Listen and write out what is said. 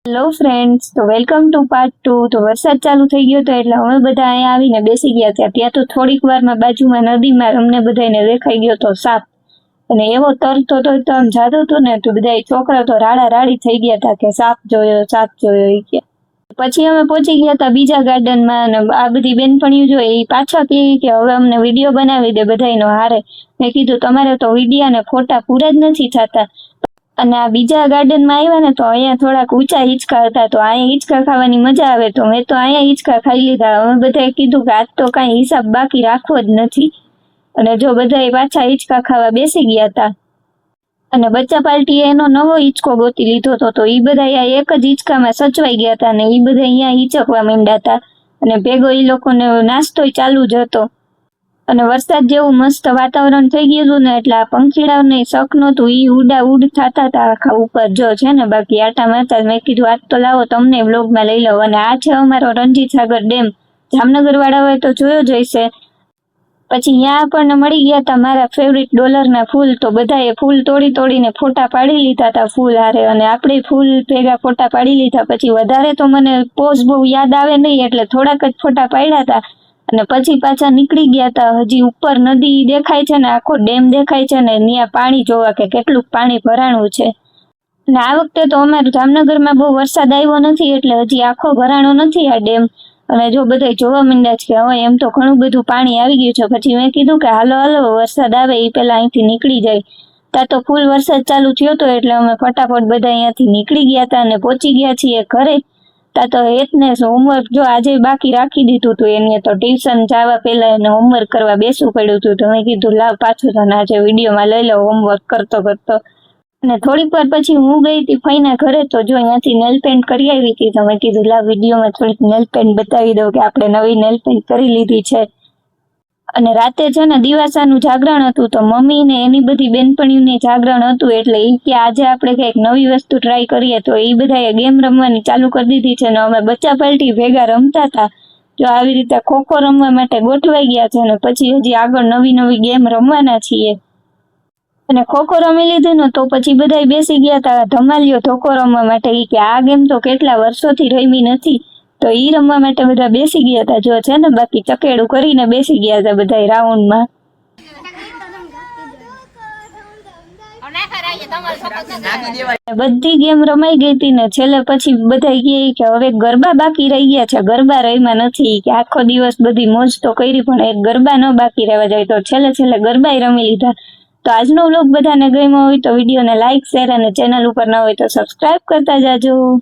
Hello friends, તો welcome to part 2. તો વરસાદ ચાલુ થઈ ગયો તો એટલે અમે બધા અહીંયા આવીને બેસી ગયા હતા. ત્યાં તો થોડીક વારમાં બાજુમાં નદીમાં અમને બધાને દેખાઈ ગયો તો સાપ, અને એવો તરતો તો આમ જાતો હતો ને તો બધા છોકરા તો રાડા રાડી થઈ ગયા હતા કે સાપ જોયો એ કે. પછી અમે પહોંચી ગયા હતા બીજા ગાર્ડનમાં, અને આ બધી બેનપણીઓ જો એ પાછા કહે કે હવે અમને વિડીયો બનાવી દે બધાનો હારે. મેં કીધું તમારે તો વિડીયો અને ફોટા પૂરા જ નથી થતા. અને આ બીજા ગાર્ડનમાં આવ્યા ને તો અહીંયા થોડાક ઊંચા હિંચકા હતા, તો અહીંયા હિંચકા ખાવાની મજા આવે, તો મેં તો અહીંયા હિંચકા ખાઈ લીધા. અમે બધાએ કીધું કે આજ તો કાંઈ હિસાબ બાકી રાખવો જ નથી, અને જો બધાએ પાછા હિંચકા ખાવા બેસી ગયા હતા. અને બચ્ચા પાર્ટીએ એનો નવો હિંચકો ગોતી લીધો હતો, તો એ બધા એક જ હિંચકામાં સચવાઈ ગયા હતા, અને એ બધા અહીંયા હિંચકવા માંડ્યા હતા, અને ભેગો એ લોકોને નાસ્તોય ચાલુ જ હતો. અને વરસાદ જેવું મસ્ત વાતાવરણ થઈ ગયું હતું ને એટલે આ પંખીડાઓને શક નહોતું, ઈ ઉડ થતા હતા આખા ઉપર જો છે ને. બાકી આટા મારતા મેં કીધું આજ તો લાવો તમને વ્લોગમાં લઈ લો. અને આ છે અમારો રણજીત સાગર ડેમ, જામનગર વાળાઓએ તો જોયો જ હશે. પછી અહીંયા આપણને મળી ગયા હતા મારા ફેવરિટ ડોલરના ફૂલ, તો બધાએ ફૂલ તોડીને ફોટા પાડી લીધા હતા ફૂલ હારે, અને આપણે ફૂલ ભેગા ફોટા પાડી લીધા. પછી વધારે તો મને પોઝ બહુ યાદ આવે નહીં એટલે થોડાક જ ફોટા પાડ્યા હતા, અને પછી પાછા નીકળી ગયા હતા. હજી ઉપર નદી દેખાય છે ને, આખો ડેમ દેખાય છે ને, ત્યાં પાણી જોવા કે કેટલું પાણી ભરાણું છે. અને આ વખતે તો અમારે જામનગરમાં બહુ વરસાદ આવ્યો નથી એટલે હજી આખો ભરાણો નથી આ ડેમ. અને જો બધા જોવા માંડ્યા છે કે હવે એમ તો ઘણું બધું પાણી આવી ગયું છે. પછી મેં કીધું કે હાલો વરસાદ આવે એ પેલા અહીંથી નીકળી જાય. ત્યાં તો ફૂલ વરસાદ ચાલુ થયો હતો એટલે અમે ફટાફટ બધા અહીંયાથી નીકળી ગયા હતા અને પહોંચી ગયા છીએ ઘરે. તા તો હેતને હોમવર્ક જો આજે બાકી રાખી દીધું હતું, એને તો ટ્યુશન જવા પહેલા એને હોમવર્ક કરવા બેસવું પડ્યું હતું. તો મેં કીધું લાવ પાછું તને આજે વિડીયોમાં લઈ લો હોમવર્ક કરતો. અને થોડીક વાર પછી હું ગઈ હતી ફઈના ઘરે, તો જો અહીંયાથી નેલ પેન્ટ કરી આવી હતી. તો મેં કીધું લાવ વિડીયોમાં થોડીક નેલ પેન્ટ બતાવી દઉં કે આપણે નવી નેલ પેન્ટ કરી લીધી છે. અને રાતે છે ને દિવાસાનું જાગરણ હતું, તો મમ્મી ને એની બધી બેનપણીઓને જાગરણ હતું, એટલે એ કે આજે આપણે કંઈક નવી વસ્તુ ટ્રાય કરીએ. તો એ બધાએ ગેમ રમવાની ચાલુ કરી દીધી છે, ને અમે બચ્ચા પાર્ટી ભેગા રમતા હતા. જો આવી રીતે ખોખો રમવા માટે ગોઠવાઈ ગયા છે, ને પછી હજી આગળ નવી ગેમ રમવાના છીએ. અને ખોખો રમી લીધું ને તો પછી બધા બેસી ગયા હતા ધમાલિયો ધોકો રમવા માટે. કે આ ગેમ તો કેટલા વર્ષોથી રમી નથી, તો ઈ રમવા માટે બધા બેસી ગયા હતા જો છે ને. બાકી ચકેડું કરીને બેસી ગયા હતા બધા રાઉન્ડમાં. બધી ગેમ રમાઈ ગઈ હતી ને છેલ્લે પછી બધા કહે કે હવે ગરબા બાકી રહી ગયા છે, ગરબા રમ્યા નથી. કે આખો દિવસ બધી મોજ તો કરી પણ એક ગરબા ન બાકી રહેવા જાય, તો છેલ્લે ગરબા રમી લીધા. તો આજનો વ્લોગ બધાને ગમ્યો હોય તો વિડીયોને લાઇક, શેર અને ચેનલ ઉપર ન હોય તો સબસ્ક્રાઇબ કરતા જાજો.